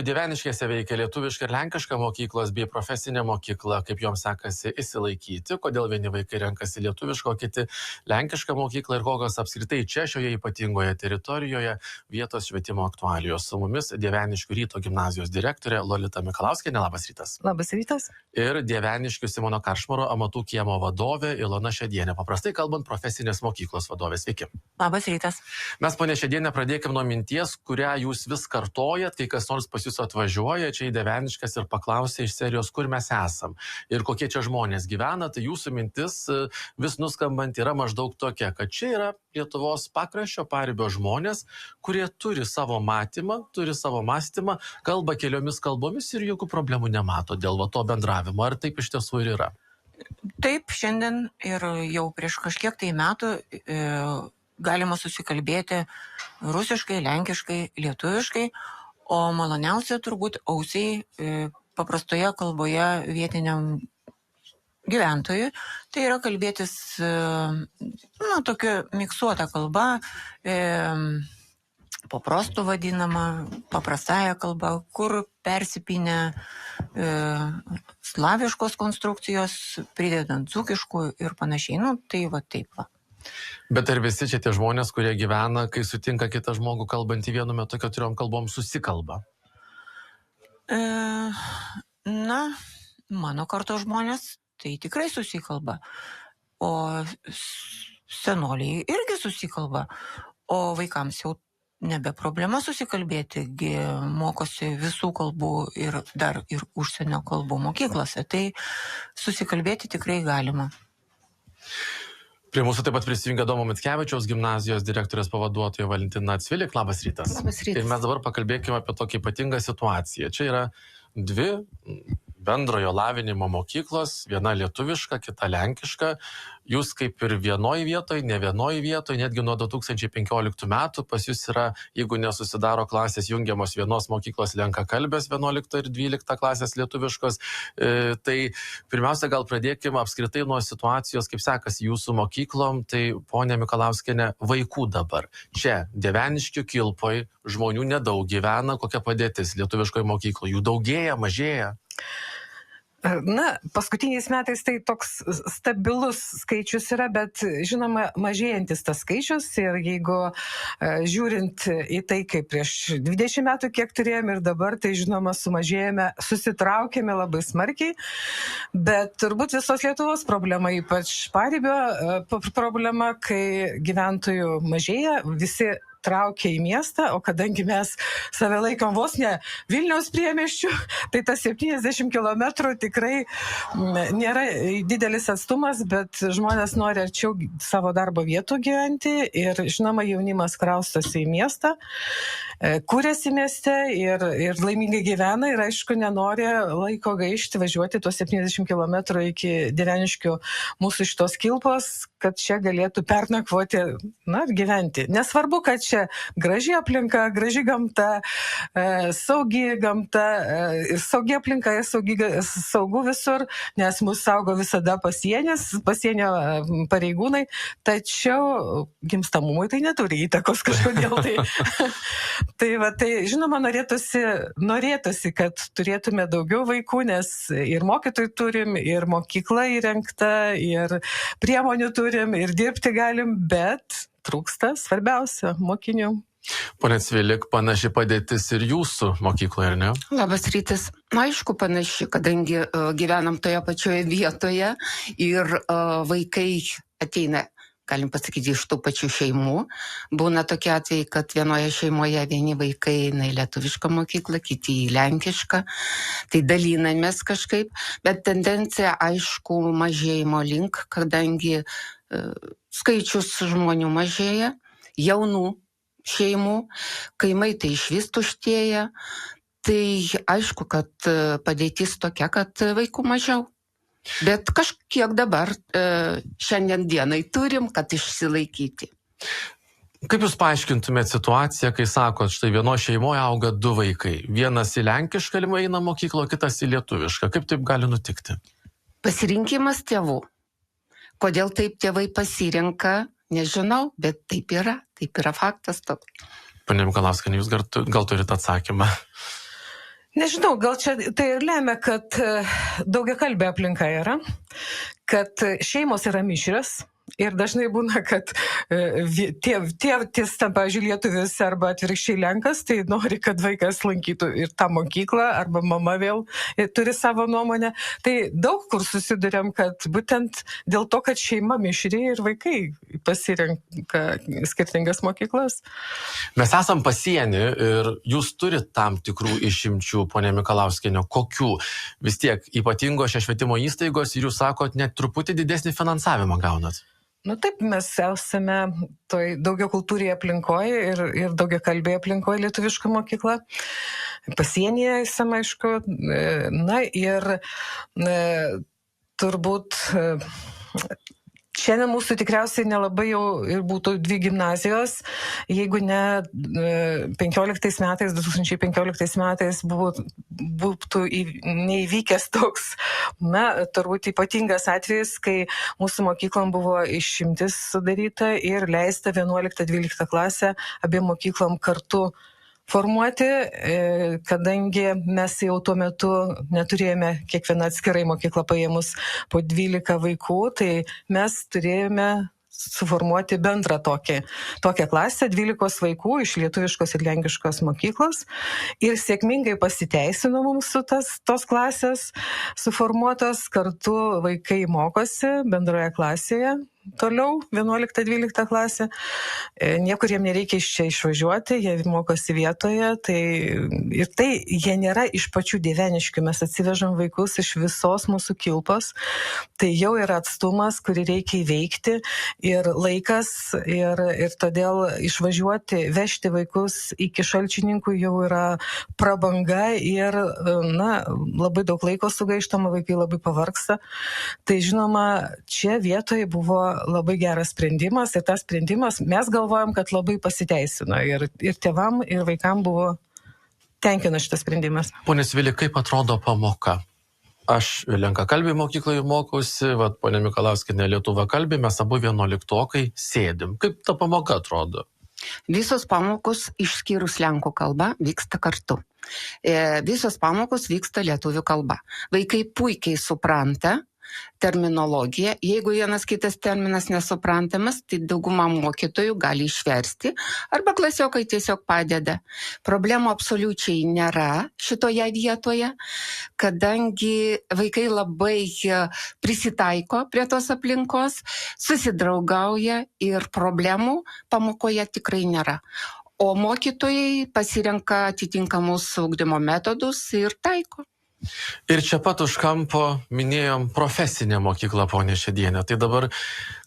Dieveniškėse veikia lietuviška ir lenkiška mokyklos bei profesinė mokykla, kaip joms sekasi įsilaikyti, kodėl vieni vaikai renkasi lietuvišką, o kiti lenkišką mokyklą ir kokios apskritai čia šioje ypatingoje teritorijoje vietos švietimo aktualijos. Su mumis Dieveniškių ryto gimnazijos direktorė Lolita Mikalauskienė, labas rytas. Labas rytas. Ir Dieveniškių Simono Karšmaro amatų kiemo vadovė Ilona Šedienė, paprastai kalbant profesinės mokyklos vadovė. Sveiki. Labas rytas. Mes, ponia Šedienė, pradėkime nuo minties, kurią jūs vis kartojat, kai kas nors pas jūs atvažiuoja čia į Dieveniškes ir paklausia iš serijos, kur mes esam ir kokie čia žmonės gyvena, tai jūsų mintis vis nuskambant yra maždaug tokia, kad čia yra Lietuvos pakraščio paribio žmonės, kurie turi savo matymą, turi savo mąstymą, kalba keliomis kalbomis ir jokių problemų nemato dėl to bendravimo. Ar taip iš tiesų ir yra? Taip, šiandien ir jau prieš kažkiek tai metų galima susikalbėti rusiškai, lenkiškai, lietuviškai, o maloniausia turbūt ausiai paprastoje kalboje vietiniam gyventojui. Tai yra kalbėtis tokia miksuota kalba, paprastų vadinama, paprastąją kalbą, kur persipynę slaviškos konstrukcijos, pridedant dzūkiškų ir panašiai. Tai va taip va. Bet ar visi čia tie žmonės, kurie gyvena, kai sutinka kitą žmogų kalbantį vienu metu keturiom kalbom, susikalba? Mano kartos žmonės tai tikrai susikalba. O senoliai irgi susikalba. O vaikams jau nebe problema susikalbėti, mokosi visų kalbų ir dar ir užsienio kalbų mokyklose. Tai susikalbėti tikrai galima. Prie mūsų taip pat prisijungia Domo Mickevičiaus gimnazijos direktorės pavaduotoja Valentina Cvilik. Labas rytas. Labas rytas. Ir mes dabar pakalbėkime apie tokią ypatingą situaciją. Čia yra dvi bendrojo lavinimo mokyklos, viena lietuviška, kita lenkiška. Jūs kaip ir vienoj vietoj, ne vienoj vietoj, netgi nuo 2015 metų pas jūs yra, jeigu nesusidaro klasės, jungiamos vienos mokyklos lenkakalbės 11 ir 12 klasės lietuviškos. Tai pirmiausia, gal pradėkime apskritai nuo situacijos, kaip sekasi jūsų mokyklom. Tai, ponia Mikalauskienė, vaikų dabar. Čia, Dieveniškių Kilpoj, žmonių nedaug gyvena. Kokia padėtis lietuviškoje mokykloje? Jų daugėja, mažėja? Paskutiniais metais tai toks stabilus skaičius yra, bet žinoma mažėjantis tas skaičius ir jeigu žiūrint į tai, kaip prieš 20 metų kiek turėjome ir dabar, tai žinoma sumažėjame, susitraukėme labai smarkiai, bet turbūt visos Lietuvos problema, ypač paribio problema, kai gyventojų mažėja, visi traukia į miestą, o kadangi mes save laikom vos ne Vilniaus priemiesčių, tai tas 70 km tikrai nėra didelis atstumas, bet žmonės nori arčiau savo darbo vietų gyventi ir, žinoma, jaunimas kraustosi į miestą, kūrėsi mieste ir laimingai gyvena ir, aišku, nenori laiko gaišti, važiuoti tuos 70 km iki Dieveniškių mūsų šitos Kilpos, kad čia galėtų pernakvoti, gyventi. Nesvarbu, kad čia graži aplinka, graži gamta, saugi gamta, saugi aplinka, saugu visur, nes mūsų saugo visada pasienio pareigūnai, tačiau gimstamumui tai neturi įtakos kažkodėl. Tai žinoma, norėtųsi, kad turėtume daugiau vaikų, nes ir mokytojų turim, ir mokykla įrengta, ir priemonių turim, ir dirbti galim, bet trūksta svarbiausia mokinių. Pone Cvilik, panaši padėtis ir jūsų mokykloje, ar ne? Labas rytas. Aišku, panaši, kadangi gyvenam toje pačioje vietoje ir vaikai ateina, galim pasakyti, iš tų pačių šeimų. Būna tokie atvejai, kad vienoje šeimoje vieni vaikai eina į lietuvišką mokyklą, kiti į lenkišką. Tai dalinamės kažkaip, bet tendencija, aišku, mažėjimo link, kadangi skaičius žmonių mažėja, jaunų šeimų, kaimai tai išvis tuštėja. Tai aišku, kad padėtis tokia, kad vaikų mažiau. Bet kažkiek dabar šiandien dienai turim, kad išsilaikyti. Kaip jūs paaiškintumėte situaciją, kai sakot, štai vienoje šeimoje auga 2 vaikai. Vienas į lenkišką eina mokyklą, kitas į lietuvišką. Kaip taip gali nutikti? Pasirinkimas tėvų. Kodėl taip tėvai pasirenka, nežinau, bet taip yra faktas toks. Pane Mikalauskienė, jūs gal turite atsakymą? Nežinau, gal čia tai ir lemia, kad daugiakalbė aplinka yra, kad šeimos yra mišrios. Ir dažnai būna, kad tėvas, pavyzdžiui, lietuvis arba atvirkščiai lenkas, tai nori, kad vaikas lankytų ir tą mokyklą, arba mama vėl turi savo nuomonę. Tai daug kur susidurėm, kad būtent dėl to, kad šeima mišri ir vaikai pasirenka skirtingas mokyklas. Mes esam pasienį ir jūs turit tam tikrų išimčių, ponė Mikalauskienė. Kokių? Vis tiek ypatingos švietimo įstaigos ir jūs sakot, net truputį didesnį finansavimą gaunat. Nu taip, mes esame toj daugiakultūrėje aplinkoje ir daugiakalbėje aplinkoje lietuviška mokykla. Pasienyje esame, aišku. Na ir turbūt šiandien mūsų tikriausiai nelabai jau ir būtų 2 gimnazijos, jeigu ne 2015 metais būtų neįvykęs toks, turbūt ypatingas atvejis, kai mūsų mokyklom buvo išimtis sudaryta ir leista 11-12 klasę abiem mokyklom kartu formuoti, kadangi mes jau tuo metu neturėjome kiekvieną atskirai mokyklą paėmus po 12 vaikų, tai mes turėjome suformuoti bendrą tokią klasę, 12 vaikų iš lietuviškos ir lenkiškos mokyklos. Ir sėkmingai pasiteisino mums tos klasės suformuotos, kartu vaikai mokosi bendroje klasėje. Toliau 11-12 klasė, niekur jiem nereikia iš čia išvažiuoti, jie mokosi vietoje, tai jie nėra iš pačių Dieveniškių, mes atsivežam vaikus iš visos mūsų kilpos, tai jau yra atstumas, kurį reikia įveikti ir laikas, ir todėl išvažiuoti, vežti vaikus iki Šalčininkų jau yra prabanga ir labai daug laiko sugaištama, vaikai labai pavargsta. Tai žinoma, čia vietoje buvo labai geras sprendimas ir tas sprendimas mes galvojam, kad labai pasiteisino ir tėvam, ir vaikam buvo tenkina šitas sprendimas. Pone Svili, kaip atrodo pamoka? Aš lenkakalbį mokykloje mokausi, ponė Mikalauskienė lietuvakalbį, mes abu 11-okai sėdim. Kaip ta pamoka atrodo? Visos pamokos išskyrus lenkų kalbą vyksta kartu. Visos pamokos vyksta lietuvių kalba. Vaikai puikiai supranta terminologiją. Jeigu vienas kitas terminas nesuprantamas, tai dauguma mokytojų gali išversti arba klasiokai tiesiog padeda. Problemų absoliučiai nėra šitoje vietoje, kadangi vaikai labai prisitaiko prie tos aplinkos, susidraugauja ir problemų pamokoje tikrai nėra. O mokytojai pasirenka atitinkamus ugdymo metodus ir taiko. Ir čia pat už kampo minėjom profesinę mokyklą, ponė Šedienė. Tai dabar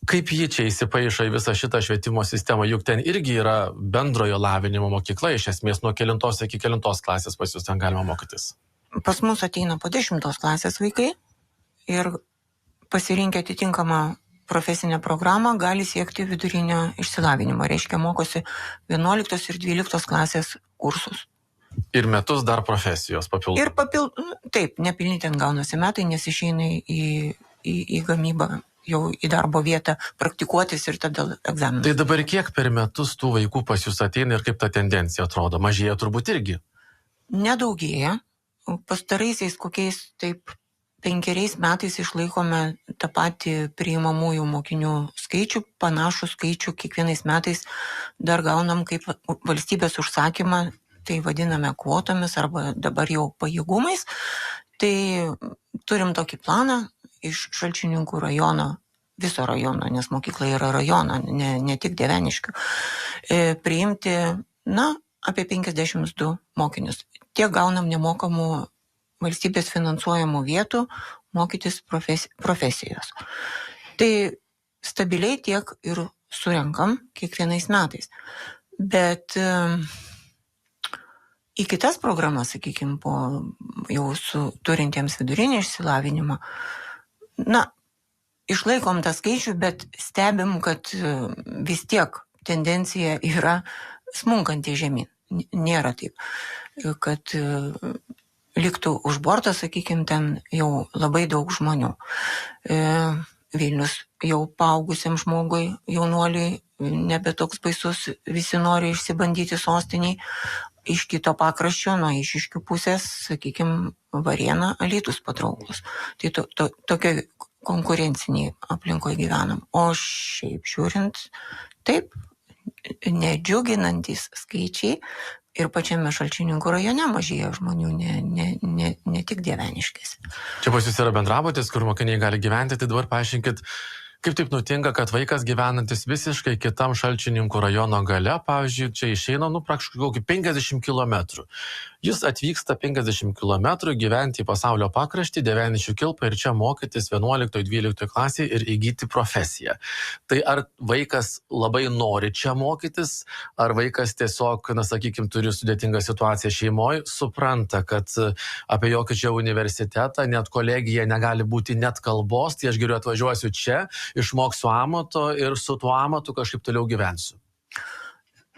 kaip ji čia įsipaišo į visą šitą švietimo sistemą? Juk ten irgi yra bendrojo lavinimo mokykla, iš esmės nuo 9 iki 9 klasės pas jūs ten galima mokytis. Pas mus ateina po 10 klasės vaikai ir pasirinkę atitinkamą profesinę programą gali siekti vidurinio išsilavinimo. Reiškia, mokosi 11 ir 12 klasės kursus. Ir metus dar profesijos papildomai. Ir taip, nepilni ten gaunasi metai, nes išeina į gamybą, jau į darbo vietą, praktikuotis ir tada egzaminą. Tai dabar kiek per metus tų vaikų pas jūs ateina ir kaip ta tendencija atrodo? Mažėja turbūt irgi? Nedaugėja. Pastaraisiais kokiais taip 5 metais išlaikome tą patį priimamųjų mokinių skaičių, panašų skaičių kiekvienais metais dar gaunam kaip valstybės užsakymą. Tai vadiname kvotomis arba dabar jau pajėgumais. Tai turim tokį planą iš Šalčininkų rajono, viso rajono, nes mokykla yra rajono, ne tik Dieveniškių, priimti, apie 52 mokinius. Tiek gaunam nemokamų valstybės finansuojamų vietų mokytis profesijos. Tai stabiliai tiek ir surenkam kiekvienais metais. Bet į kitas programas, sakykime, jau su turintiems vidurinį išsilavinimą, išlaikom tą skaičių, bet stebim, kad vis tiek tendencija yra smunkanti žemyn. Nėra taip, kad liktų už borto, sakykime, ten jau labai daug žmonių. Vilnius jau paaugusiam žmogui, jaunuoliui, nebe toks baisus, visi nori išsibandyti sostiniai. iš kito pakraščio, nuo Eišiškių pusės, sakykime, Varėna, Alytus patrauklus. Tai tokia konkurenciniai aplinkoje gyvenam. O šiaip žiūrint, taip, nedžiuginantis skaičiai ir pačiame Šalčininkų rajone mažėja žmonių, ne tik Dieveniškėse. Čia pas jūs yra bendrabutis, kur mokiniai gali gyventi, tai dabar paaiškinkit, kaip taip nutinka, kad vaikas gyvenantis visiškai kitam Šalčininkų rajono gale, pavyzdžiui, čia išeina, praktiškai kokį 50 km. Jis atvyksta 50 km gyventi į pasaulio pakraštį, Dieveniškių kilpą ir čia mokytis 11-12 klasėje ir įgyti profesiją. Tai ar vaikas labai nori čia mokytis, ar vaikas tiesiog, sakykime, turi sudėtingą situaciją šeimoje, supranta, kad apie jokį čia universitetą, net kolegiją negali būti net kalbos, tai aš geriau atvažiuosiu čia, išmoksiu amato ir su tuo amatu kažkaip toliau gyvensiu.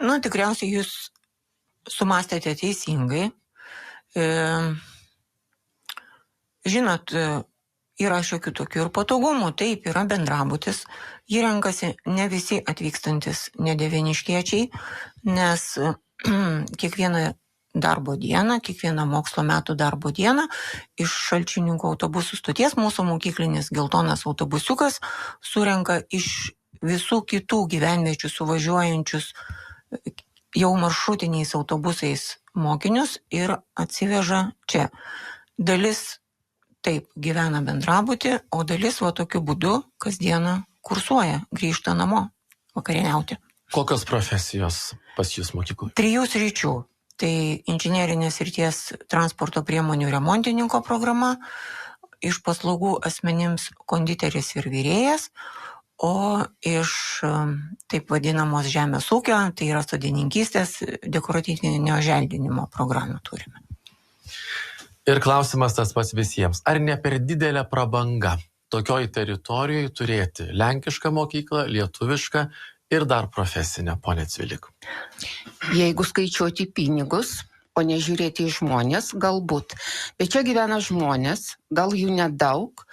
Tikriausiai jūs sumastėte teisingai. Žinot, yra šiokių tokių ir patogumų. Taip, yra bendrabutis. Jį renkasi ne visi atvykstantis nedieveniškiečiai, nes kiekvieną darbo dieną, kiekvieną mokslo metų darbo dieną iš Šalčininkų autobusų stoties mūsų mokyklinis geltonas autobusiukas surenka iš visų kitų gyvenviečių suvažiuojančius jau maršrutiniais autobusais mokinius ir atsiveža čia. Dalis taip gyvena bendrabuty, o dalis tokiu būdu kasdieną kursuoja, grįžta namo vakarieniauti. Kokios profesijos pas jūs mokykloje? 3 sričių. Tai inžinerinės srities transporto priemonių remontininko programa, iš paslaugų asmenims konditeris ir virėjas, o iš taip vadinamos žemės ūkio, tai yra sodininkystės, dekoratyvinio želdinimo programų turime. Ir klausimas tas pats visiems. Ar ne per didelė prabanga tokioj teritorijoje turėti lenkišką mokyklą, lietuvišką ir dar profesinę, ponė Cvilik? Jeigu skaičiuoti pinigus, o nežiūrėti į žmonės, galbūt. Bet čia gyvena žmonės, gal jų nedaug,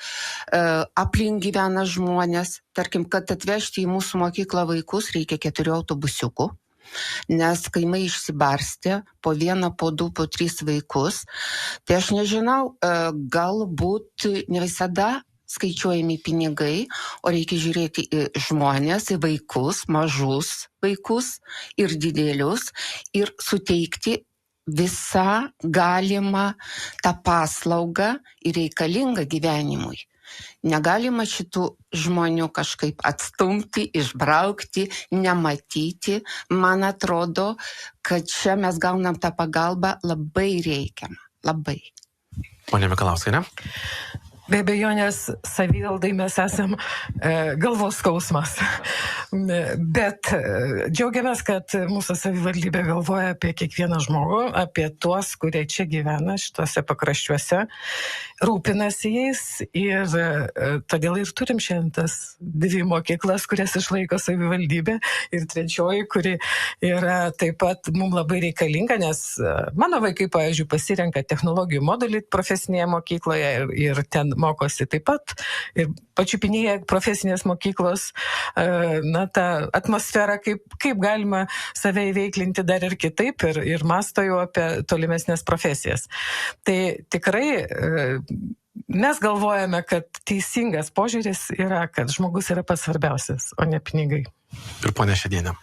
aplink gyvena žmonės. Tarkim, kad atvežti į mūsų mokyklą vaikus reikia 4 autobusiukų, nes kaimai išsibarstė po 1, po 2, po 3 vaikus. Tai aš nežinau, galbūt ne visada skaičiuojami pinigai, o reikia žiūrėti į žmonės, į vaikus, mažus vaikus ir didelius ir suteikti visą galimą tą paslaugą ir reikalingą gyvenimui. Negalima šitų žmonių kažkaip atstumti, išbraukti, nematyti. Man atrodo, kad čia mes gaunam tą pagalbą labai reikiamą. Labai. Pone Mikalauskiene? Be abejonės, savivaldai mes esam galvos skausmas. Bet džiaugiamės, kad mūsų savivaldybė galvoja apie kiekvieną žmogų, apie tuos, kurie čia gyvena šituose pakraščiuose, rūpinasi jais ir todėl ir turim šiandien tas 2 mokyklas, kurias išlaiko savivaldybė ir 3, kuri yra taip pat mums labai reikalinga, nes mano vaikai, pavyzdžiui, pasirenka technologijų modulį profesinėje mokykloje ir ten mokosi taip pat ir pačiupinėja profesinės mokyklos tą atmosferą, kaip galima save įveiklinti dar ir kitaip ir mąsto jau apie tolimesnės profesijas. Tai tikrai mes galvojame, kad teisingas požiūris yra, kad žmogus yra pats svarbiausias, o ne pinigai. Ir ponė Šedienė?